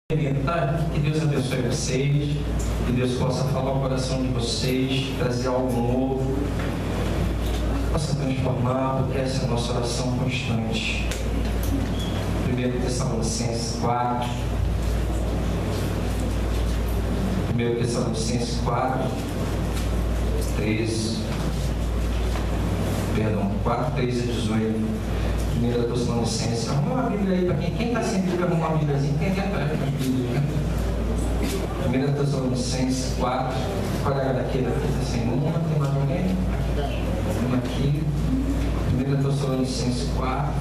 Que Deus abençoe vocês, que Deus possa falar o coração de vocês, trazer algo novo, possa transformar, porque essa é a nossa oração constante. 1 Tessalonicenses 4, 1 Tessalonicenses 4, 13, perdão, 4, 13 a 18. 1 Tessalonicenses, arruma uma Bíblia aí para quem está sem Bíblia, arruma uma Bíbliazinha, quem quer para a Bíblia? 1 Tessalonicenses 4, olha daqui está sem uma, tem mais alguém? Uma aqui, 1 Tessalonicenses 4,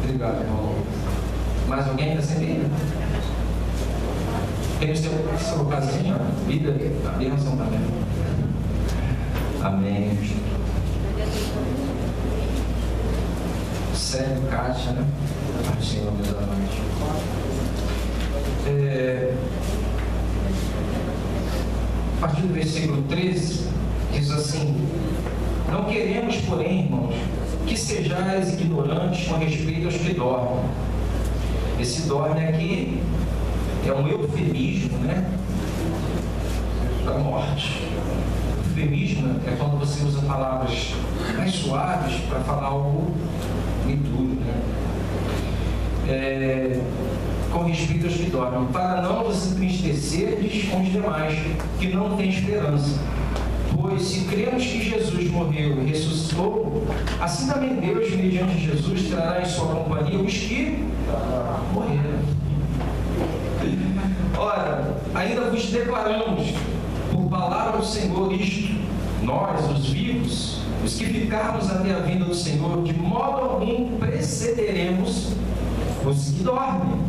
obrigado, irmão. Mais alguém está sem Bíblia? Tem o seu casinho, ó, Bíblia, a bênção também. Amém. Sério, Kátia, né? A Senhor, Deus da noite. A partir do versículo 13, diz assim: não queremos, porém, irmãos, que sejais ignorantes com respeito aos que dormem. Esse dorme aqui é um eufemismo, né? Da morte. Eufemismo é quando você usa palavras mais suaves para falar algo duro, né? Com respeito aos que dormem, para não vos entristecerdes com os demais que não têm esperança. Pois se cremos que Jesus morreu e ressuscitou, assim também Deus, mediante Jesus, trará em sua companhia os que morreram. Ora, ainda vos declaramos por palavra do Senhor isto: nós, os vivos, os que ficarmos até a vinda do Senhor, de modo algum precederemos os que dormem.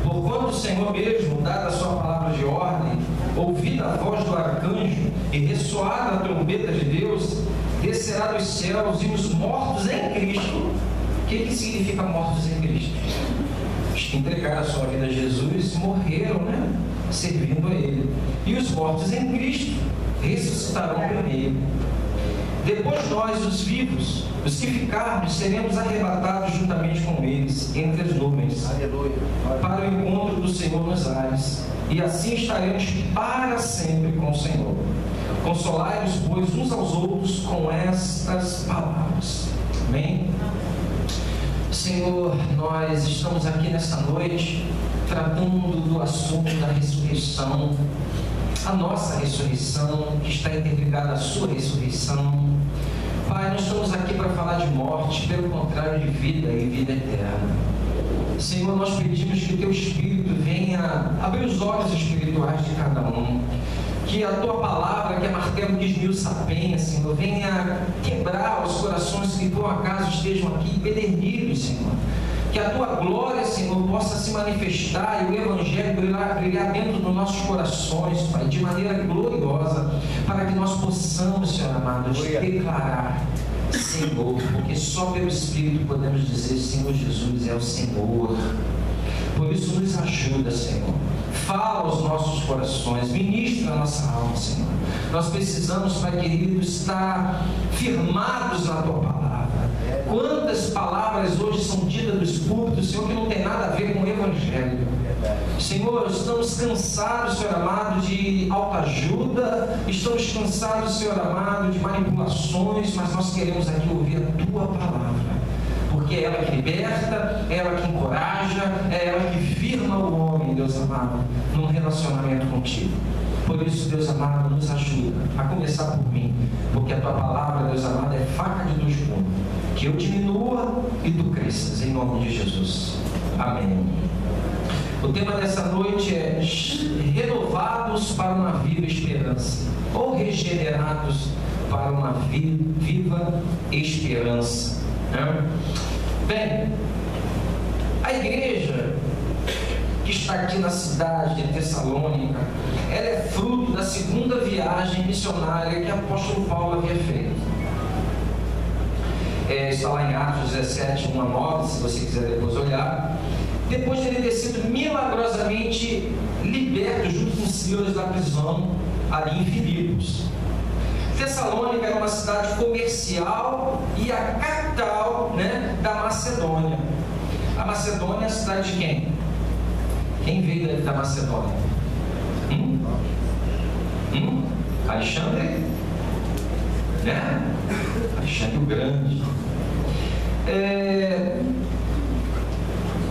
Porquanto o Senhor mesmo, dada a sua palavra de ordem, ouvida a voz do arcanjo e ressoada a trombeta de Deus, descerá dos céus, e os mortos em Cristo. O que significa mortos em Cristo? Os que entregaram a sua vida a Jesus morreram, né? Servindo a Ele. E os mortos em Cristo ressuscitarão primeiro. Depois nós, os vivos, os que ficarmos, seremos arrebatados juntamente com eles entre as nuvens. Aleluia. Para o encontro do Senhor nos ares. E assim estaremos para sempre com o Senhor. Consolai-vos, pois, uns aos outros com estas palavras. Amém? Senhor, nós estamos aqui nesta noite tratando do assunto da ressurreição, a nossa ressurreição, que está interligada à sua ressurreição. Pai, nós estamos aqui para falar de morte, pelo contrário, de vida e vida eterna. Senhor, nós pedimos que o Teu Espírito venha abrir os olhos espirituais de cada um, que a Tua palavra, que é martelo que esmiuça a penha, Senhor, venha quebrar os corações que por acaso estejam aqui empedernidos, Senhor. Que a Tua glória, Senhor, possa se manifestar e o Evangelho brilhar dentro dos nossos corações, Pai, de maneira gloriosa, para que nós possamos, Senhor amado, declarar Senhor, porque só pelo Espírito podemos dizer: Senhor Jesus é o Senhor. Por isso nos ajuda, Senhor. Fala aos nossos corações, ministra a nossa alma, Senhor. Nós precisamos, Pai querido, estar firmados na Tua palavra. Quantas palavras hoje são ditas dos púlpitos, Senhor, que não tem nada a ver com o Evangelho. Senhor, estamos cansados, Senhor amado, de autoajuda, estamos cansados, Senhor amado, de manipulações, mas nós queremos aqui ouvir a Tua palavra, porque é ela que liberta, é ela que encoraja, é ela que firma o homem, Deus amado, num relacionamento contigo. Por isso, Deus amado, nos ajuda, a começar por mim, porque a Tua palavra, Deus amado, é faca de dois gumes. Que eu diminua e Tu cresças, em nome de Jesus. Amém. O tema dessa noite é renovados para uma viva esperança, ou regenerados para uma viva esperança. Bem, a igreja que está aqui na cidade de Tessalônica, ela é fruto da segunda viagem missionária que o apóstolo Paulo havia feito. Está lá em Atos 17, 1 a 9, se você quiser depois olhar. Depois de ele ter sido milagrosamente liberto junto com os senhores da prisão ali em Filipos. Tessalônica era uma cidade comercial e a capital, né, da Macedônia. A Macedônia é a cidade de quem? Quem veio daqui da Macedônia? Alexandre? Né? Alexandre o Grande.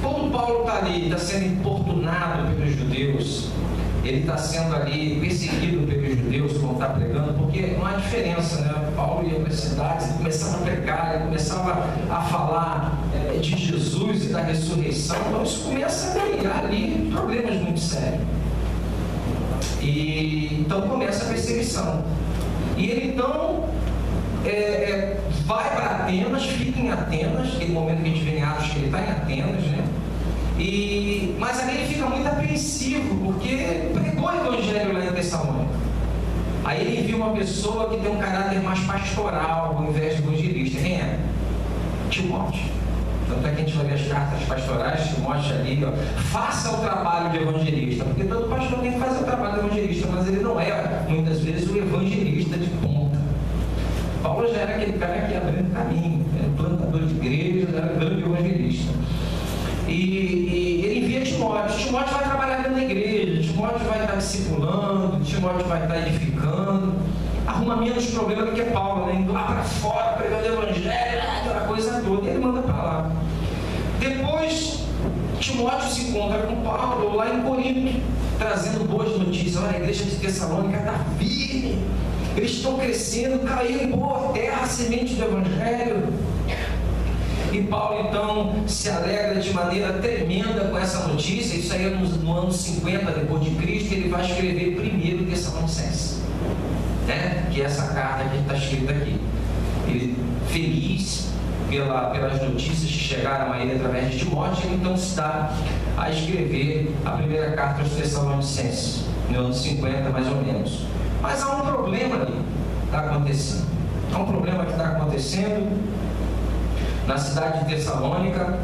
Quando Paulo está ali, está sendo importunado pelos judeus, ele está sendo ali perseguido pelos judeus quando está pregando, porque não há diferença, né? Paulo ia para as cidades, ele começava a pregar, ele começava a falar de Jesus e da ressurreição, então isso começa a criar ali problemas muito sérios. E então começa a perseguição. E ele então vai para Atenas, fica em Atenas, aquele momento que a gente vê em Atos que ele está em Atenas, né? Mas ali ele fica muito apreensivo, porque pregou o evangelho lá em Tessalônica. Aí ele viu uma pessoa que tem um caráter mais pastoral, ao invés de evangelista. Quem é? Timóteo. Tanto é que a gente vai ver as cartas pastorais, Timóteo ali, ó, faça o trabalho de evangelista, porque todo pastor tem que fazer o trabalho de evangelista, mas ele não é, muitas vezes, o evangelista de ponta. Paulo já era aquele cara que ia abrindo caminho, era plantador de igreja, era grande evangelista. E ele envia Timóteo. Timóteo vai trabalhar dentro da igreja, Timóteo vai estar discipulando, Timóteo vai estar edificando, arruma menos problema do que Paulo, né? Indo lá para fora, pregando o evangelho, aquela coisa toda, e ele manda para lá. Depois, Timóteo se encontra com Paulo lá em Corinto, trazendo boas notícias. Olha, a igreja de Tessalônica está firme, eles estão crescendo, caiu em boa terra a semente do evangelho. E Paulo então se alegra de maneira tremenda com essa notícia. Isso aí é no ano 50 depois de Cristo. Ele vai escrever primeiro Tessalonicenses, né? Que é essa carta que está escrita aqui. Ele, feliz pelas notícias que chegaram a ele através de Timóteo, ele então se dá a escrever a primeira carta aos Tessalonicenses, no ano 50 mais ou menos. Mas há um problema ali que está acontecendo. Há um problema que está acontecendo na cidade de Tessalônica,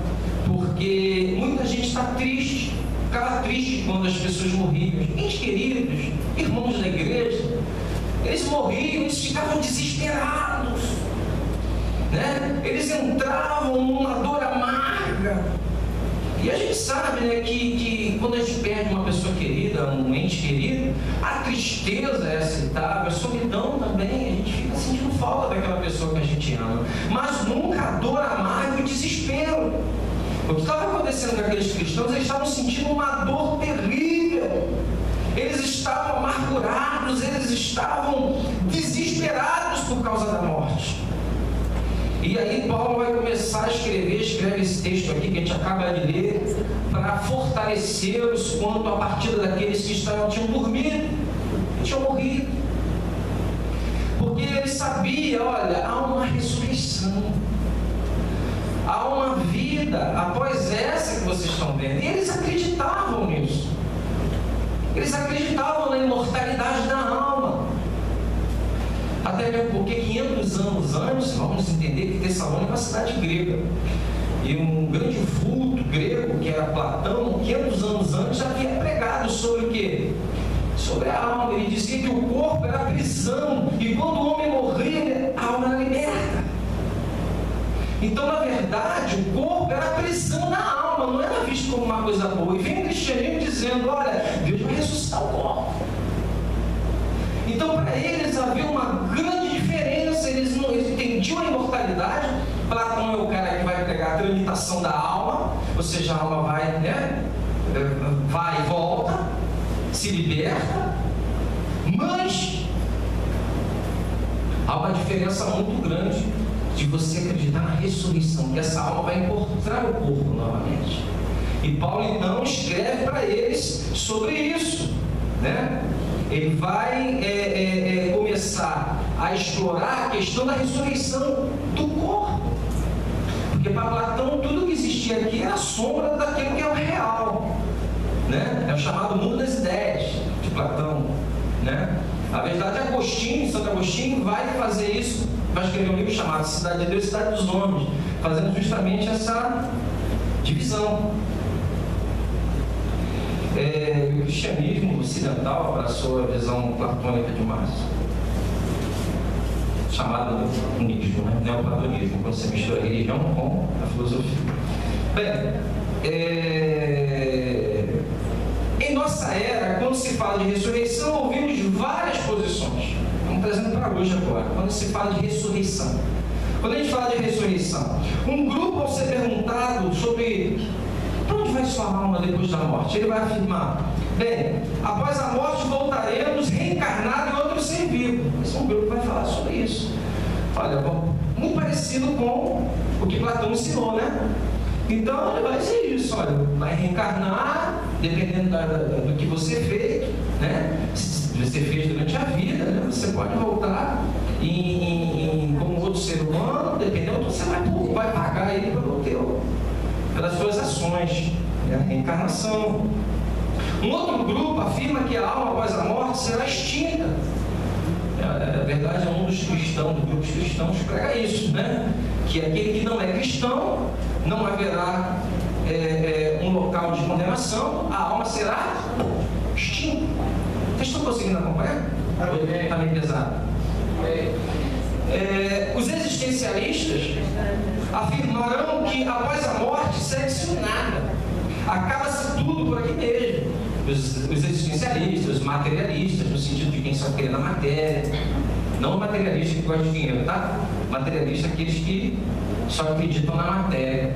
porque muita gente está triste, ficava triste quando as pessoas morriam. Gente queridos, irmãos da igreja, eles morriam, eles ficavam desesperados, né? Eles entravam numa dor amarga. E a gente sabe, né, que quando a gente perde uma pessoa querida, um ente querido, a tristeza é aceitável, a solidão também, a gente fica sentindo falta daquela pessoa que a gente ama. Mas nunca a dor amarga e o desespero. O que estava acontecendo com aqueles cristãos, eles estavam sentindo uma dor terrível. Eles estavam amargurados, eles estavam desesperados por causa da morte. E aí Paulo vai começar a escreve esse texto aqui que a gente acaba de ler, para fortalecê-los quanto à partida daqueles que tinham dormido, que tinham morrido. Porque ele sabia, olha, há uma ressurreição, há uma vida após essa que vocês estão vendo. E eles acreditavam nisso. Eles acreditavam na imortalidade da alma. Até mesmo porque 500 anos antes, vamos entender que Tessalônica é uma cidade grega. E um grande vulto grego, que era Platão, 500 anos antes, já havia pregado sobre o quê? Sobre a alma. Ele dizia que o corpo era a prisão, e quando o homem morria, a alma era liberta. Então, na verdade, o corpo era a prisão da alma, não era visto como uma coisa boa. E vem o cristianismo dizendo, olha, Deus vai ressuscitar o corpo. Então, para eles havia uma grande diferença, eles entendiam a imortalidade. Platão é o cara que vai pregar a tramitação da alma, ou seja, a alma vai, né, vai e volta, se liberta, mas há uma diferença muito grande de você acreditar na ressurreição, que essa alma vai encontrar o corpo novamente. E Paulo então escreve para eles sobre isso, né? Ele vai começar a explorar a questão da ressurreição do corpo. Porque para Platão tudo que existia aqui era a sombra daquilo que é o real, né? É o chamado mundo das ideias de Platão, né? Na verdade, Santo Agostinho vai fazer isso, vai escrever um livro chamado Cidade de Deus e Cidade dos Homens, fazendo justamente essa divisão. O cristianismo ocidental abraçou a visão platônica demais, chamada neoplatonismo, né? Neoplatonismo, quando você mistura a religião com a filosofia. Bem, em nossa era, quando se fala de ressurreição, ouvimos várias posições. Estamos trazendo para hoje agora, quando se fala de ressurreição. Quando a gente fala de ressurreição, um grupo, ao ser perguntado sobre para onde vai sua alma depois da morte, ele vai afirmar: bem, após a morte voltaremos reencarnados em outro ser vivo. Esse é um grupo que vai falar sobre isso. Olha, muito parecido com o que Platão ensinou, né? Então ele vai dizer isso: olha, vai reencarnar dependendo do que você fez, né? Se você fez durante a vida, né? Você pode voltar como outro ser humano, dependendo do que você vai pagar aí pelas suas ações, né? Reencarnação. Um outro grupo afirma que a alma após a morte será extinta. Na verdade, é um dos cristãos, dos grupos cristãos, que prega isso, né? Que aquele que não é cristão, não haverá um local de condenação, a alma será extinta. Vocês estão conseguindo acompanhar? Está meio pesado. Os existencialistas afirmarão que após a morte segue-se nada, acaba-se tudo por aqui mesmo. Os existencialistas, os materialistas, no sentido de quem só crê na matéria, não o materialista que gosta de dinheiro, tá? Materialista, aqueles que só acreditam na matéria.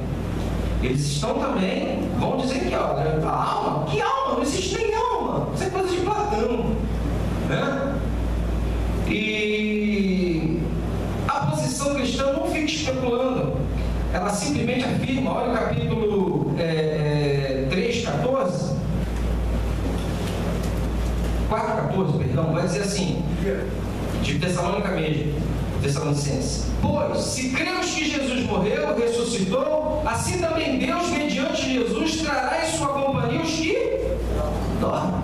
Eles estão também, vão dizer que, olha, a alma, que alma? Não existe nem alma, isso é coisa de Platão, né? E a posição cristã não fica especulando, ela simplesmente afirma, olha o capítulo 3:14, 4:14, perdão, vai dizer assim, de Tessalônica mesmo, Tessalonicenses: pois, se cremos que Jesus morreu, ressuscitou, assim também Deus, mediante Jesus, trará em sua companhia os que dormem.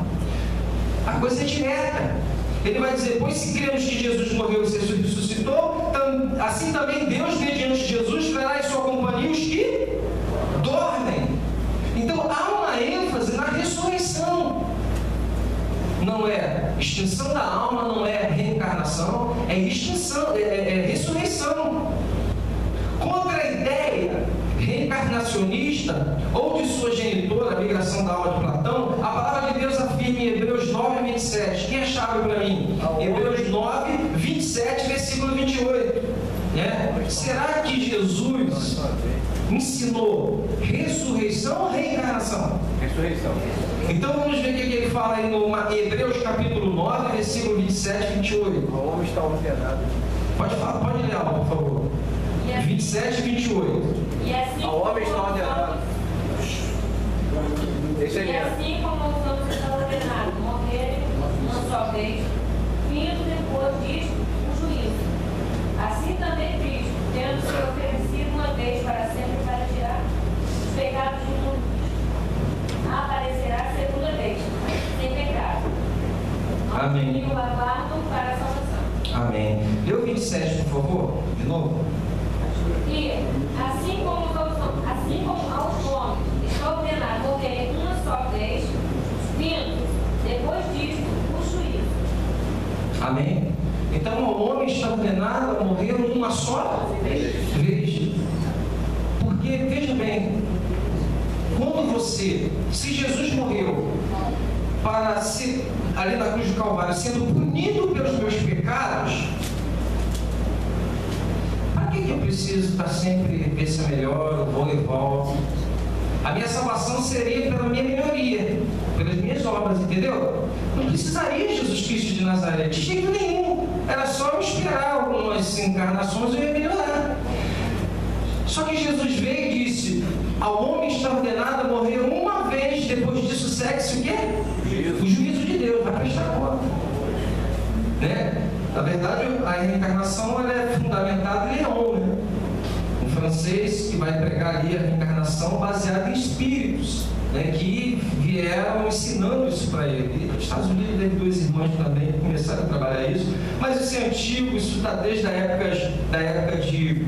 A coisa é direta. Ele vai dizer: pois, se cremos que Jesus morreu e ressuscitou, assim também Deus, mediante Jesus, trará em sua companhia os que dormem. Então, há uma ênfase na ressurreição. Não é extinção da alma, não é reencarnação, é extinção, é ressurreição. Contra a ideia reencarnacionista ou de sua genitora, a migração da alma de Platão, a palavra de Deus afirma em Hebreus 9:27. Quem é chave para mim? Hebreus 9:27, versículo 28. Né? Será que Jesus ensinou ressurreição ou reencarnação? Ressurreição. Então vamos ver o que ele fala aí no Hebreus capítulo 9, versículo 27 e 28. O homem está ordenado. Pode falar, pode ler, por favor. 27 e 28. E assim O homem está ordenado. Esse E assim como os homens estão ordenados morrerem uma só vez, vindo depois disto o juízo. Assim também Cristo, tendo se oferecido uma vez para sempre para tirar os pecados do mundo, aparecerá segunda vez, sem pecado. Amém. E o aguardam para a salvação. Amém. Lê o 27, por favor, de novo. E assim como aos homens está ordenado morrerem uma só vez, vindo depois disto o juízo. Amém? Então o homem está ordenado a morrer uma só vez. Porque, veja bem, quando se Jesus morreu para ser, ali na cruz do Calvário, sendo punido pelos meus pecados, para que eu preciso estar sempre ver se é melhor, eu vou e volto? A minha salvação seria pela minha melhoria, pelas minhas obras, entendeu? Não precisaria Jesus Cristo de Nazaré, de jeito nenhum. Era só eu esperar algumas encarnações e eu ia melhorar. Só que Jesus veio e disse: ao homem está ordenado a morrer uma vez, depois disso segue-se o quê? O juízo de Deus, vai prestar conta. Né? Na verdade, a reencarnação ela é fundamentada em Leon, né? Um francês que vai pregar ali a reencarnação baseada em espíritos, né? Que vieram ensinando isso para ele. E nos Estados Unidos teve duas irmãs também que começaram a trabalhar isso, mas isso é antigo, isso está desde a época de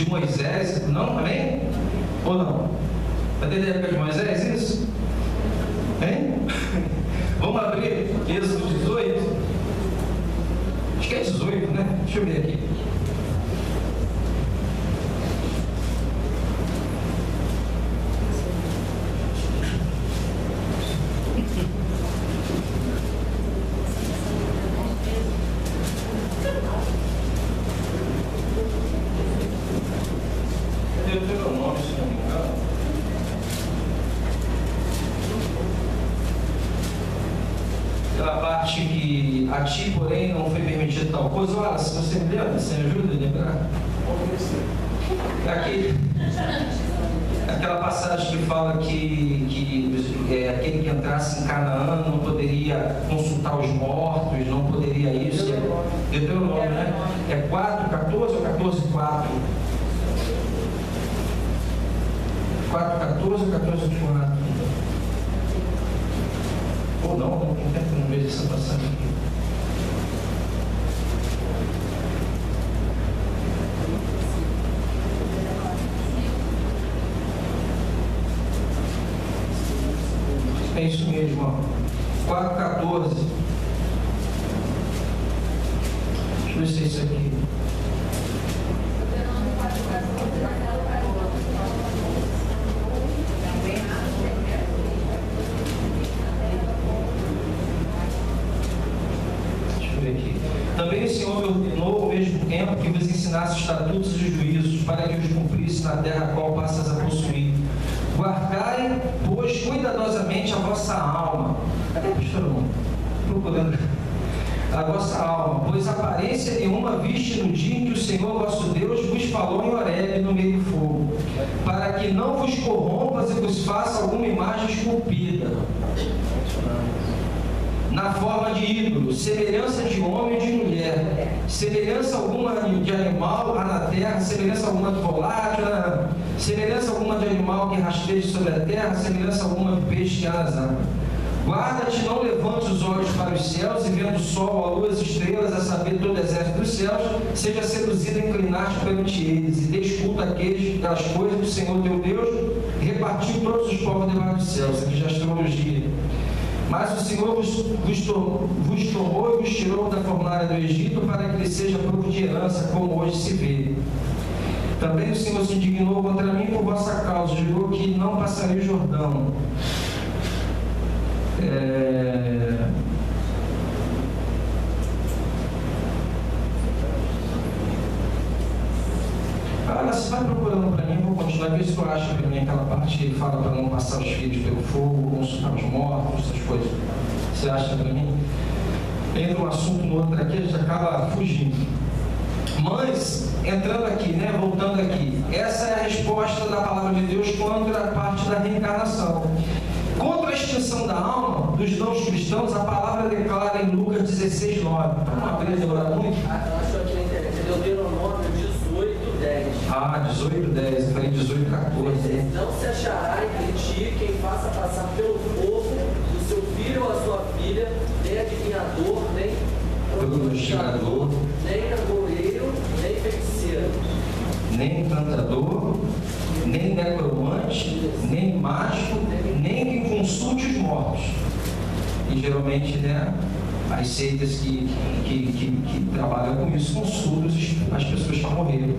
Moisés, não também? Ou não? Está desde a época de Moisés isso? Hein? Vamos abrir Êxodo 18? Acho que é 18, né? Deixa eu ver aqui. a ti, porém, não foi permitido tal coisa. Olha, se você me lembra, você me ajuda a lembrar? Aquela passagem que fala que aquele que entrasse em Canaã não poderia consultar os mortos, não poderia isso. Deuteronômio, né? É 4:14 ou 14:4? 4:14 ou 14:4? Ou não tem tempo, não vejo essa passagem aqui. É isso mesmo, ó. 4:14. Deixa eu ver se é isso aqui. Deixa eu ver aqui. Também o Senhor me ordenou ao mesmo tempo que vos ensinasse estatutos e juízos para que os cumprisse na terra a qual passas a possuir. Guardai, pois, cuidadosamente a vossa alma. Cadê o pastor? Procurando. A vossa alma, pois aparência nenhuma viste no dia em que o Senhor vosso Deus vos falou em Horebe no meio do fogo, para que não vos corrompas e vos faça alguma imagem esculpida, na forma de ídolo, semelhança de homem e de mulher, semelhança alguma de animal há na terra, semelhança alguma de volátil, semelhança alguma de animal que rasteja sobre a terra, semelhança alguma de peixe que há nas águas. Guarda-te, não levantes os olhos para os céus, e vendo o sol, a lua, as estrelas, a saber todo o exército dos céus, seja seduzido a inclinar-te perante eles, e dês culto àquelas coisas que o Senhor teu Deus repartiu todos os povos debaixo dos céus. Aqui já é astrologia. Mas o Senhor vos tomou e vos tirou da fornalha do Egito, para que lhe seja povo de herança, como hoje se vê. Também o Senhor se indignou contra mim por vossa causa, jurou que não passaria o Jordão. Você vai procurando para mim, eu vou continuar, ver se tu acha para mim aquela parte que ele fala para não passar os filhos pelo fogo, consultar os mortos, essas coisas. Você acha para mim? Entra um assunto no outro aqui, a gente acaba fugindo. Mas, entrando aqui, né, voltando aqui, essa é a resposta da palavra de Deus contra a parte da reencarnação. Contra a extinção da alma dos não cristãos, a palavra declara em Lucas 16:9. Vamos abrir e orar muito? Achou aqui na internet, é Deuteronômio 18:10. 18:10, eu falei 18:14. Não se achará entre ti quem faça passar pelo fogo o seu filho ou a sua filha, nem adivinhador, nem prognosticador, nem agoreiro, nem feiticeiro, nem encantador, nem necromante, nem mágico, nem quem consulte os mortos. E geralmente, né, as seitas que trabalham com isso consultam as pessoas que morreram.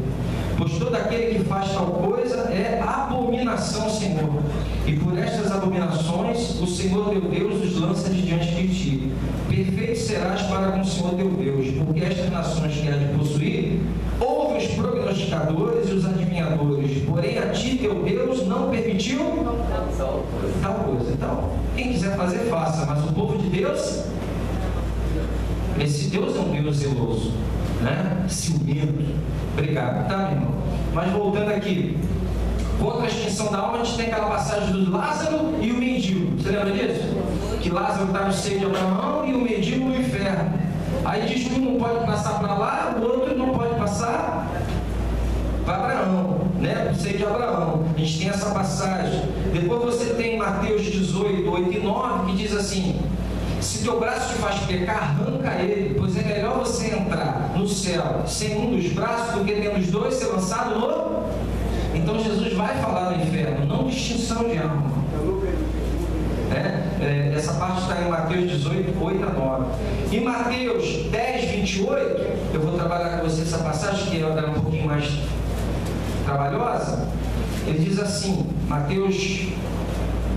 Pois todo aquele que faz tal coisa é abominação, Senhor. E por estas abominações o Senhor teu Deus os lança de diante de ti. Perfeito serás para com o Senhor teu Deus, porque estas nações que há de possuir, houve os prognosticadores e os adivinhadores, porém a ti teu Deus não permitiu tal coisa. Então, quem quiser fazer, faça, mas o povo de Deus, esse Deus é um Deus zeloso, né? Ciumento. Obrigado, tá, meu irmão? Mas voltando aqui, contra a extinção da alma, a gente tem aquela passagem do Lázaro e o mendigo. Você lembra disso? Que Lázaro está no seio de Abraão e o mendigo no inferno. Aí diz que um não pode passar para lá, o outro não pode passar para Abraão, né? O seio de Abraão. A gente tem essa passagem. Depois você tem Mateus 18:8-9, que diz assim: se teu braço te faz pecar, arranca ele, pois é melhor você entrar no céu sem um dos braços do que tendo os dois ser lançado no... Então Jesus vai falar do inferno, não de extinção de alma. Essa parte está em Mateus 18:8-9. Em Mateus 10:28, eu vou trabalhar com você essa passagem, que ela é um pouquinho mais trabalhosa. Ele diz assim, Mateus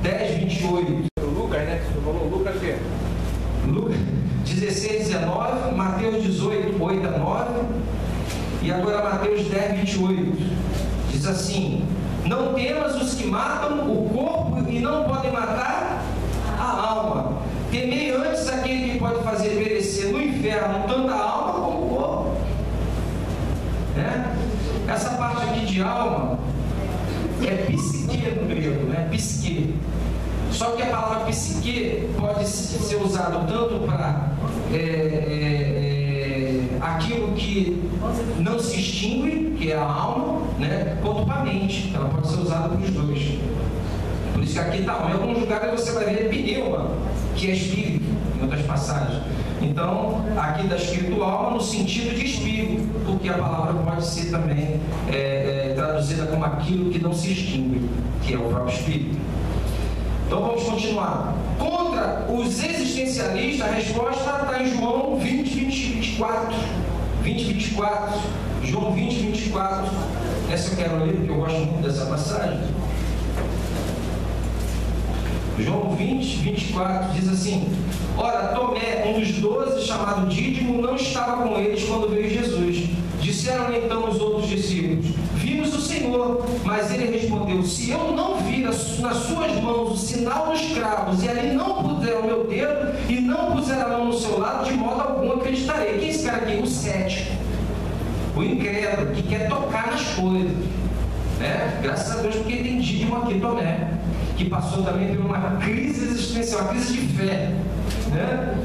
10:28. Lucas, né? Você falou Lucas o quê? Lucas 16:19, Mateus 18:8-9 e agora Mateus 10:28. Diz assim: não temas os que matam o corpo e não podem matar a alma. Temei antes aquele que pode fazer perecer no inferno tanto a alma como o corpo. Né? Essa parte aqui de alma é psique no grego, né? Psique. Só que a palavra psique pode ser usada tanto para aquilo que não se extingue, que é a alma, né? Quanto para a mente. Ela pode ser usada para os dois. Por isso que aqui está, em alguns lugares você vai ver pneuma, que é espírito, em outras passagens. Então, aqui está escrito alma no sentido de espírito, porque a palavra pode ser também traduzida como aquilo que não se extingue, que é o próprio espírito. Então vamos continuar. Contra os existencialistas, a resposta está em João 24. João 24. Essa eu quero ler porque eu gosto muito dessa passagem. João 24 diz assim: ora, Tomé, um dos 12, chamado Dídimo, não estava com eles quando veio Jesus. Disseram-lhe então os outros discípulos: vimos o Senhor. Mas ele respondeu: se eu não vir nas suas mãos o sinal dos cravos, e ali não puser o meu dedo, e não puser a mão no seu lado, de modo algum acreditarei. Quem é esse cara aqui? O cético, o incrédulo, que quer tocar nas coisas, né? Graças a Deus, porque tem Dídimo aqui, Tomé, que passou também por uma crise existencial, uma crise de fé, né?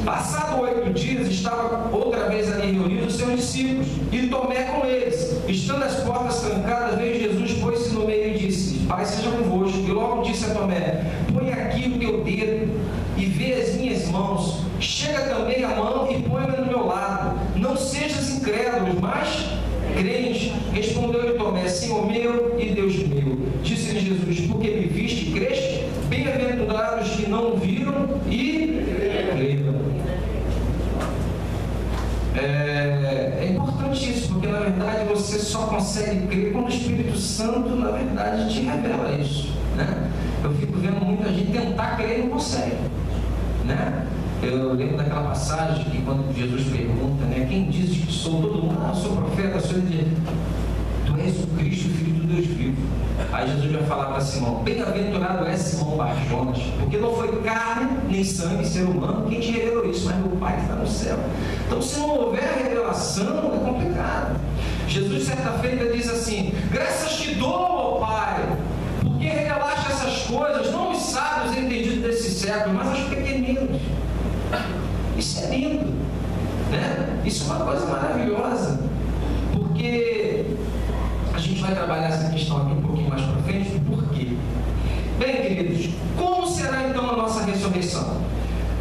Passado 8 dias, estava outra vez ali reunidos os seus discípulos, e Tomé com eles. Estando as portas trancadas, veio Jesus, pôs-se no meio e disse: Pai seja convosco. E logo disse a Tomé: põe aqui o teu dedo e vê as minhas mãos. Chega também a mão e põe-me no meu lado. Não sejas incrédulos, mas crente. Respondeu-lhe Tomé: Senhor meu e Deus meu. Disse-lhe Jesus: porque me viste e creste? Bem-aventurados que não viram e creram. É importante isso, porque na verdade você só consegue crer quando o Espírito Santo, na verdade, te revela isso, né? Eu fico vendo muita gente tentar crer e não consegue, né? Eu lembro daquela passagem que quando Jesus pergunta, né, quem diz que sou? Todo mundo: eu sou profeta, sou ele. Tu és o Cristo, Filho do Deus vivo. Aí Jesus vai falar para Simão: bem-aventurado é Simão Barjonas, porque não foi carne nem sangue, ser humano, quem te revelou isso, mas meu Pai que está no céu. Então, se não houver revelação, é complicado. Jesus, certa feita, diz assim: graças te dou, ó Pai, porque revelaste essas coisas, não os sábios entendidos desse século, mas aos pequeninos. Isso é lindo, né? Isso é uma coisa maravilhosa, porque a gente vai trabalhar essa questão aqui um pouquinho mais para frente. Por quê? Bem, queridos, como será então a nossa ressurreição?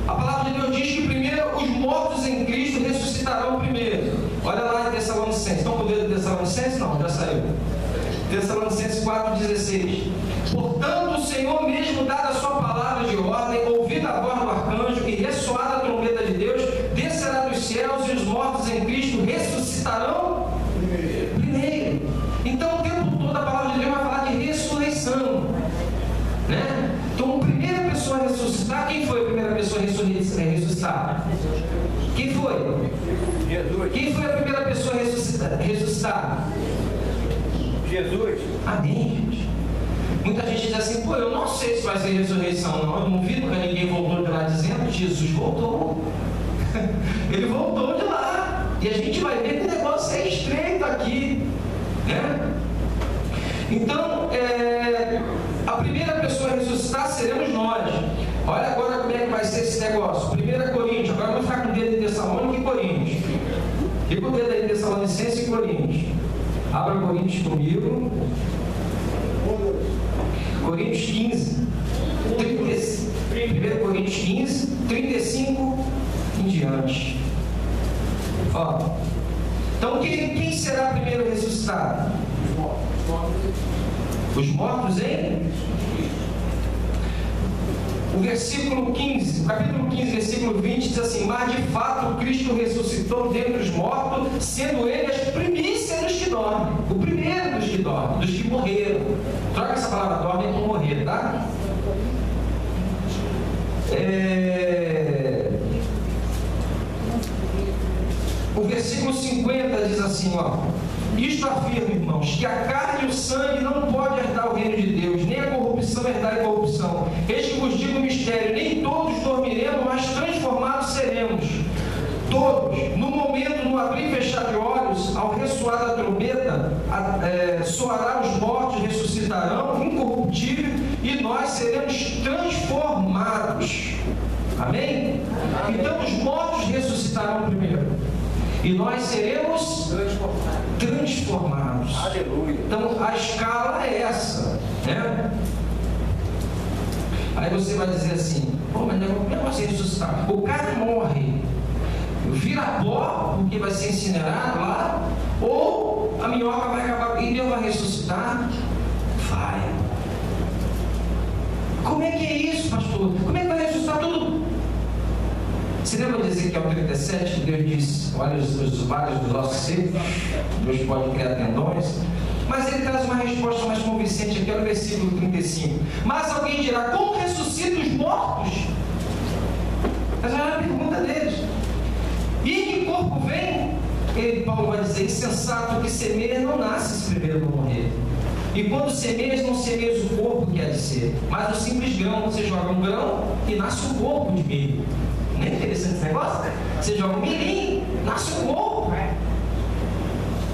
A palavra de Deus diz que primeiro os mortos em Cristo ressuscitarão primeiro. Olha lá em Tessalonicenses. Estão com o dedo de Tessalonicenses? Não, já saiu. Tessalonicenses 4,16. Portanto, o Senhor mesmo, dada a sua palavra de ordem, ouvida a voz do arcanjo e ressoada a trombeta de Deus, descerá dos céus, e os mortos em Cristo ressuscitarão primeiro. Então, o tempo todo a palavra de Deus vai falar de ressurreição, né? Então, a primeira pessoa a ressuscitar, quem foi a primeira pessoa a ressuscitar? Quem foi? Jesus. Quem foi a primeira pessoa a ressuscitar? Jesus. Amém, gente. Muita gente diz assim: pô, eu não sei se vai ser ressurreição, não. Eu não vi nunca ninguém voltou de lá dizendo: Jesus voltou. Ele voltou de lá. E a gente vai ver que o negócio é estreito aqui, né? Então, a primeira pessoa a ressuscitar seremos nós. Olha agora como é que vai ser esse negócio. 1 Coríntios, agora vamos ficar com o dedo em Tessalônica e Coríntios. Fica com o dedo aí em Tessalonicenses e Coríntios. Abra Coríntios comigo. Coríntios 15, 1 Coríntios 15, 35 em diante. Ó. Então, quem será primeiro ressuscitado? Os mortos em? O versículo 15, o capítulo 15, versículo 20 diz assim: mas de fato Cristo ressuscitou dentre os mortos, sendo ele as primícias dos que dormem. O primeiro dos que dormem, dos que morreram. Troca essa palavra dormem com morrer, tá? O versículo 50 diz assim, ó: isto afirma, irmãos, que a carne e o sangue não podem herdar o reino de Deus, nem a corrupção herdar a corrupção. Eis que vos digo o mistério: nem todos dormiremos, todos, no momento, no abrir e fechar de olhos, ao ressoar da trombeta, soará, os mortos ressuscitarão, incorruptível, e nós seremos transformados. Amém? Então os mortos ressuscitarão primeiro, e nós seremos transformados. Aleluia. Então a escala é essa, né? Aí você vai dizer assim: pô, mas como é que você ressuscitar? O cara morre, vira pó, porque vai ser incinerado lá, ou a minhoca vai acabar e Deus vai ressuscitar? Vai. Como é que é isso, pastor? Como é que vai ressuscitar tudo? Você lembra de Ezequiel 37, que Deus disse: olha os vários dos ossos secos, Deus pode criar tendões. Mas ele traz uma resposta mais convincente aqui no versículo 35. Mas alguém dirá: como ressuscita os mortos? Essa é a pergunta deles. E em que corpo vem? Paulo vai dizer: insensato, que semeia não nasce primeiro para morrer. E quando semeias, não semeias o corpo que há de ser, mas o simples grão. Você joga um grão e nasce um corpo de milho. Não é interessante esse negócio? Você joga um milhinho, nasce um corpo.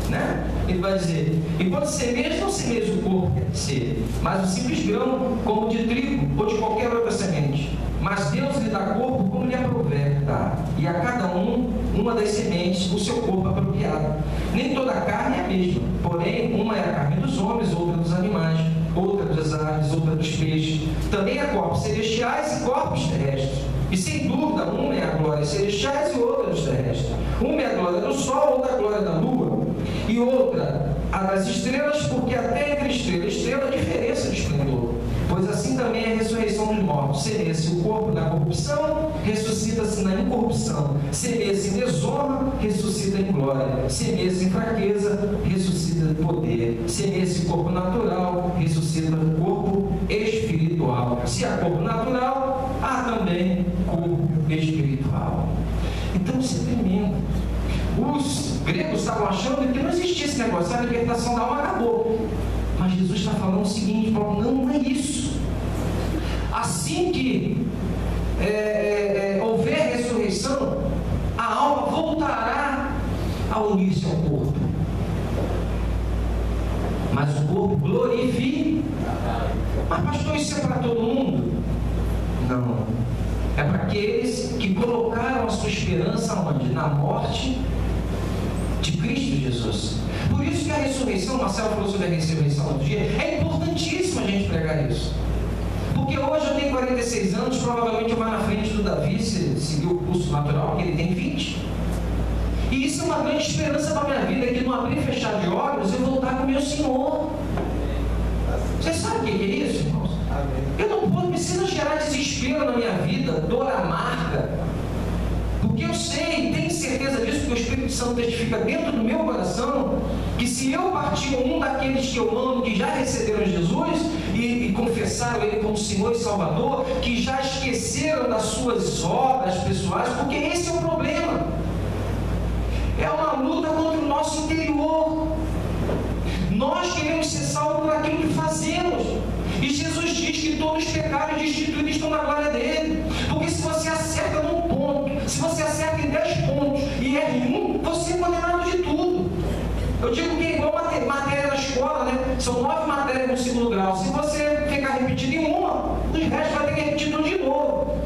Né? Ele vai dizer: e quando semeias, não semeias o corpo que há de ser, mas o simples grão, como de trigo ou de qualquer outra semente. Mas Deus lhe dá corpo como lhe aprouver dar, e a cada um, uma das sementes, o seu corpo apropriado. Nem toda a carne é a mesma, porém, uma é a carne dos homens, outra dos animais, outra das aves, outra dos peixes. Também há corpos celestiais e corpos terrestres. E sem dúvida, uma é a glória celestiais e outra dos terrestres. Uma é a glória do sol, outra a glória da lua, e outra a das estrelas, porque até entre estrela e estrela há diferença de esplendor. Pois assim também é a ressurreição dos mortos. Semeia-se o corpo na corrupção, ressuscita-se na incorrupção. Semeia-se em desonra, ressuscita em glória. Semeia-se em fraqueza, ressuscita em poder. Semeia-se corpo natural, ressuscita o corpo espiritual. Se há corpo natural, há também corpo espiritual. Então isso é tremendo. Os gregos estavam achando que não existia esse negócio, a libertação da alma acabou. Mas Jesus está falando o seguinte: Paulo, não é isso. Assim que houver ressurreição, a alma voltará a unir-se ao corpo. Mas o corpo glorifica. Mas pastor, isso é para todo mundo? Não. É para aqueles que colocaram a sua esperança onde? Na morte de Cristo Jesus. Por isso que a ressurreição, Marcelo falou sobre a ressurreição outro dia, é importantíssimo a gente pregar isso. Porque hoje eu tenho 46 anos, provavelmente eu vou na frente do Davi, se seguir o curso natural, que ele tem 20. E isso é uma grande esperança para a minha vida, que no abrir e fechar de olhos, eu voltar com o meu Senhor. Você sabe o que é isso, irmãos? Eu não preciso gerar desespero na minha vida, dor amarga. Porque eu sei, tenho certeza disso, porque o Espírito Santo testifica dentro do meu coração, que se eu partir um daqueles que eu amo, que já receberam Jesus e confessaram Ele como Senhor e Salvador, que já esqueceram das suas obras pessoais, porque esse é o problema. É uma luta contra o nosso interior. Nós queremos ser salvos por aquilo que fazemos. E Jesus diz que todos pecaram e destituídos estão na glória dele. Porque se você acerta num ponto, se você acerta em 10 pontos e erra em um, você é condenado de tudo. Eu digo que é igual matéria na escola, né? São 9 matérias no segundo grau. Se você ficar repetindo em uma, os restos vai ter que repetir tudo de novo.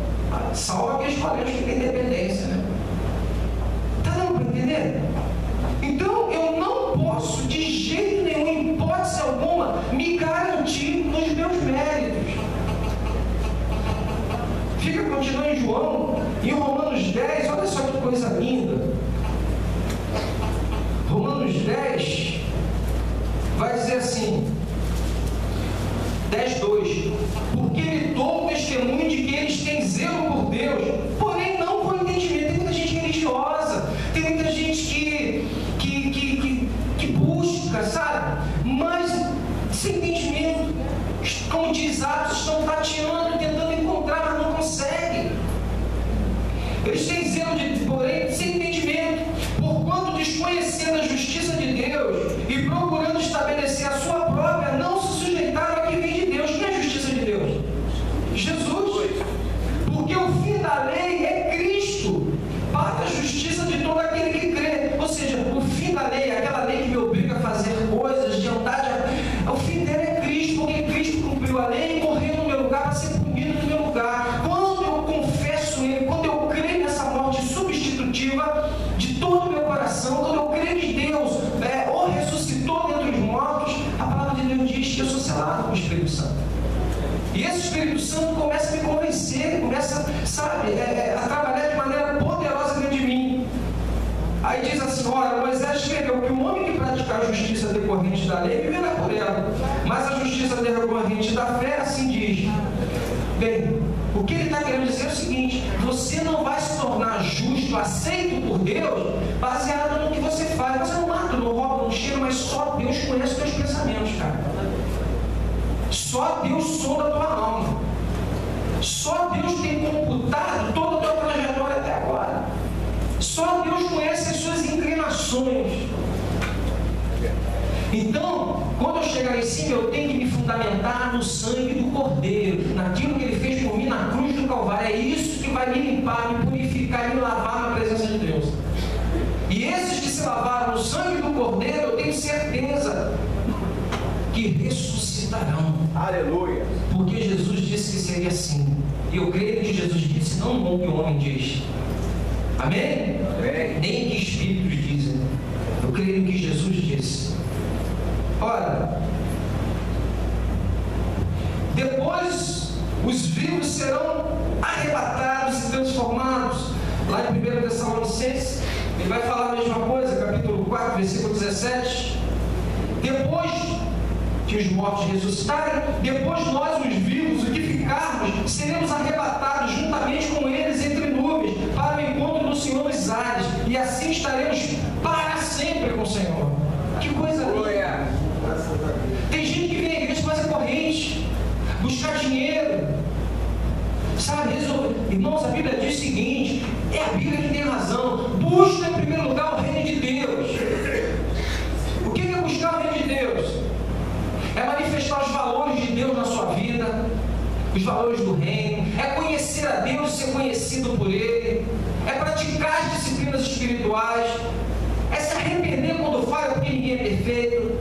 Salva aqueles colegas que têm dependência, né? Tá dando para entender? Então eu não posso de jeito nenhum, em hipótese alguma, me garantir nos meus méritos. Continua em João, em Romanos 10, olha só que coisa linda. Romanos 10 vai dizer assim, 10:2: porque lhe dou testemunho de que eles têm zelo por Deus, porém não por entendimento. Tem muita gente religiosa, tem muita gente que busca, sabe? Mas sem entendimento, como diz Atos, estão tateando, tentando encontrar, mas não conseguem. Eles têm zelo porém sem entendimento, porquanto desconhecendo a justiça de Deus e procurando estabelecer a sua própria, não se sujeitaram a que vem de Deus. Quem é a justiça de Deus? Jesus. Porque o fim da lei é Cristo, para a justiça de da lei, aquela lei que me obriga a fazer coisas, de andar, o fim dela é Cristo, porque Cristo cumpriu a lei e morreu no meu lugar para ser punido no meu lugar. Quando eu confesso Ele, quando eu creio nessa morte substitutiva de todo o meu coração, quando eu creio que Deus o ressuscitou dentre os mortos, a palavra de Deus diz que eu sou selado com o Espírito Santo. E esse Espírito Santo começa a me convencer, começa, a trabalhar de maneira poderosa dentro de mim. Aí diz assim: ora, Moisés escreveu que o homem que praticar a justiça decorrente da lei viverá por ela, mas a justiça decorrente da fé, assim diz. Bem, o que ele está querendo dizer é o seguinte: você não vai se tornar justo, aceito por Deus, baseado no que você faz. Você não mata, não rouba, não cheira, mas só Deus conhece os teus pensamentos, cara. Só Deus sonda a tua alma. Só Deus tem computado toda a tua trajetória até agora. Só Deus conhece as suas inclinações. Então, quando eu chegar em cima, eu tenho que me fundamentar no sangue do Cordeiro, naquilo que Ele fez por mim na cruz do Calvário. É isso que vai me limpar, me purificar e me lavar na presença de Deus. E esses que se lavaram no sangue do Cordeiro, eu tenho certeza que ressuscitarão. Aleluia! Porque Jesus disse que seria assim. E eu creio que Jesus disse, não o que o homem diz. Amém? Amém. Nem que espíritos dizem. Eu creio que Jesus disse. Ora, depois os vivos serão arrebatados e transformados. Lá em 1 Tessalonicenses, ele vai falar a mesma coisa, capítulo 4, versículo 17. Depois que os mortos ressuscitarem, depois nós, os vivos, os que ficarmos, seremos arrebatados juntamente com eles entre nuvens, para o encontro do Senhor nos ares, e assim estaremos para sempre com o Senhor. Que coisa linda! Tem gente que vem à igreja fazer corrente, buscar dinheiro, sabe? Irmãos, a Bíblia diz o seguinte, é a Bíblia que tem razão: busca em primeiro lugar o reino de Deus. O que é buscar o reino de Deus? É manifestar os valores de Deus na sua vida, os valores do reino, é conhecer a Deus e ser conhecido por Ele, é praticar as disciplinas espirituais, é se arrepender quando falha, porque ninguém é perfeito.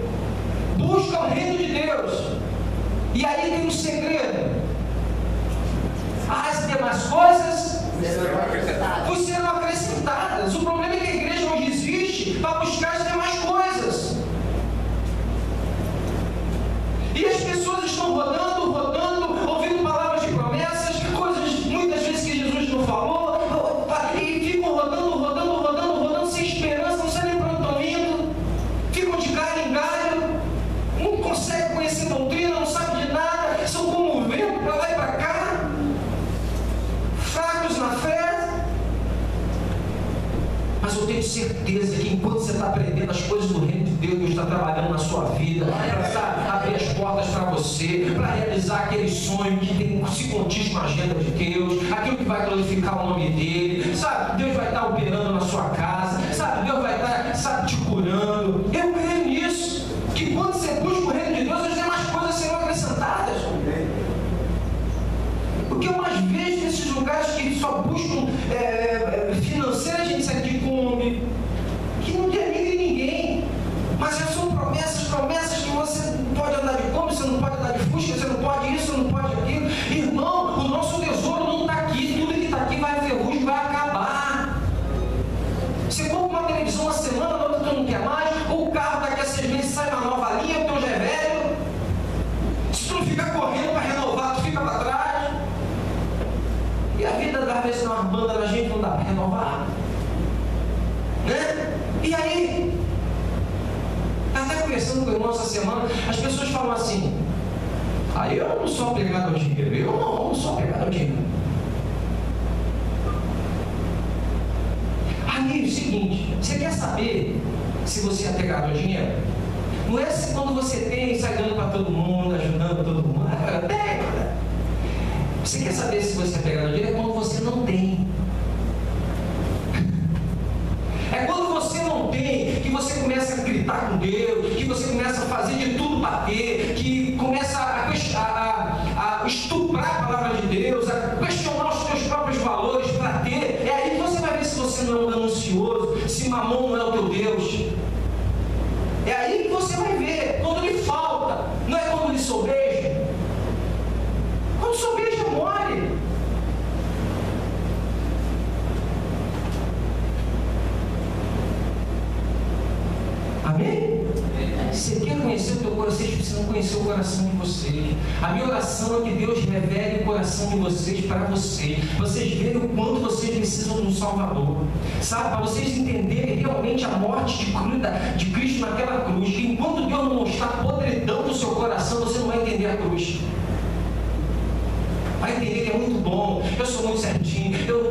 Busca o reino de Deus. E aí tem um segredo: as demais coisas serão acrescentadas. O problema é que a igreja hoje existe para buscar as demais coisas. E as pessoas estão rodando, ouvindo palavras de promessas, coisas muitas vezes que Jesus não falou, e ficam rodando, sem esperança, não sabem para onde estão indo, ficam de galho em galho, não conseguem conhecer doutrina, não sabem de nada, são como o vento para lá e para cá, fracos na fé. Mas eu tenho certeza que enquanto você está aprendendo as coisas do reino de Deus, Deus está trabalhando na sua vida, para abrir as portas para você, para realizar aquele sonho que se condiz com a agenda de Deus, aquilo que vai glorificar o nome dEle, sabe? Deus vai estar operando na sua casa, sabe? Deus vai estar, te curando. Eu creio nisso, que quando você busca o reino de Deus, as demais coisas serão acrescentadas. Porque eu mais vejo nesses lugares que só buscam financeira, a gente sai de come, que não tem amigo de ninguém, mas são promessas que você não pode andar de come, você não pode andar de fusca, você não pode isso, você não pode aquilo. Irmão, o nosso tesouro não está aqui, tudo que está aqui vai ferrugem, vai acabar. Você compra uma televisão uma semana, na outra tu não quer mais, ou o carro daqui a 6 meses sai uma nova linha, o teu já é velho. Se tu não ficar correndo para renovar, tu fica para trás. E a vida às vezes dá uma banda na gente, não dá para renovar, né? E aí, até conversando com o irmão essa semana, as pessoas falam assim: eu não sou apegado ao dinheiro, eu não sou apegado ao dinheiro. Aí é o seguinte, você quer saber se você é apegado ao dinheiro? Não é se quando você tem, sai dando para todo mundo, ajudando todo mundo. Você quer saber se você é apegado ao dinheiro? É quando você não tem. É quando você não tem, que você começa a gritar com Deus, que você começa a fazer de tudo para ter, que começa a estuprar a palavra de Deus, a questionar os seus próprios valores para ter. É aí que você vai ver se você não é um ganancioso, se mamão não é o teu Deus. É aí que você vai ver. Quando lhe falta, não é quando lhe sobeja. Quando sobeja é mole. Amém? Você quer conhecer o teu coração? Vocês precisam conhecer o coração de vocês. A minha oração é que Deus revele o coração de vocês para vocês. Vocês verem o quanto vocês precisam de um Salvador. Sabe? Para vocês entenderem realmente a morte de Cristo naquela cruz. Que enquanto Deus não mostrar a podridão do seu coração, você não vai entender a cruz. Vai entender que é muito bom, eu sou muito certinho, eu